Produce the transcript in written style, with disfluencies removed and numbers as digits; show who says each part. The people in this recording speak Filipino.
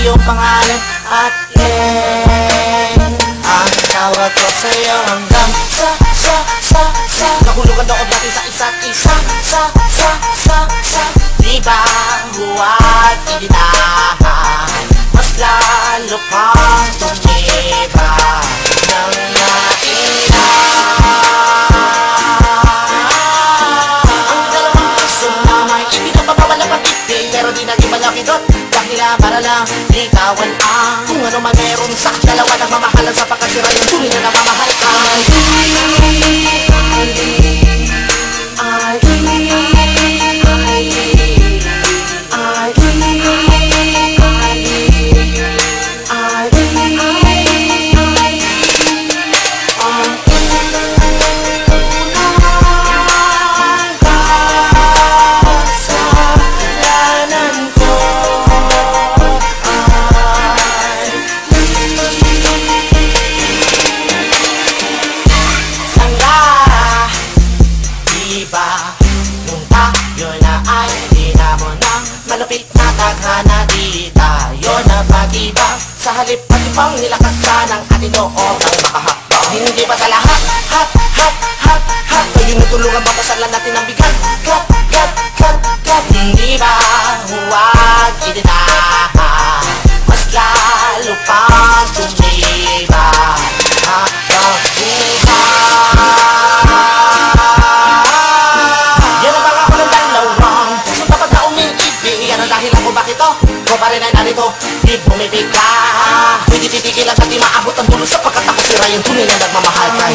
Speaker 1: iyong pangalan at ang tawag ko sa'yo hanggang sa nahulugan loob natin sa isa't isa. Di ba huwag idinahan, mas lalo pang tumiba ng ang dalawang puso na may ibig na papawala pag-ibig, pero di naging malakidot dahil para lang ligawan ang kung ano man meron sa dalawa ng mamahalan sa pagkasira yung tunay na namamahal ka. Nung tayo na ay di na mo nang malupit na tadhana, di tayo na mag-iba. Sa halip at ibang nilakasan ang ating loob ang makahakbang. Hindi ba sa lahat, kayo natulungan mapasalan natin ang bigat, hindi ba huwag idinahan, mas lalo pang tumiba hanggang ko pa rin ay narito, di bumibigla. Hindi titigilan at di maabot ang dulo sapagkat ako si Ryan, tunay na nagmamahal kay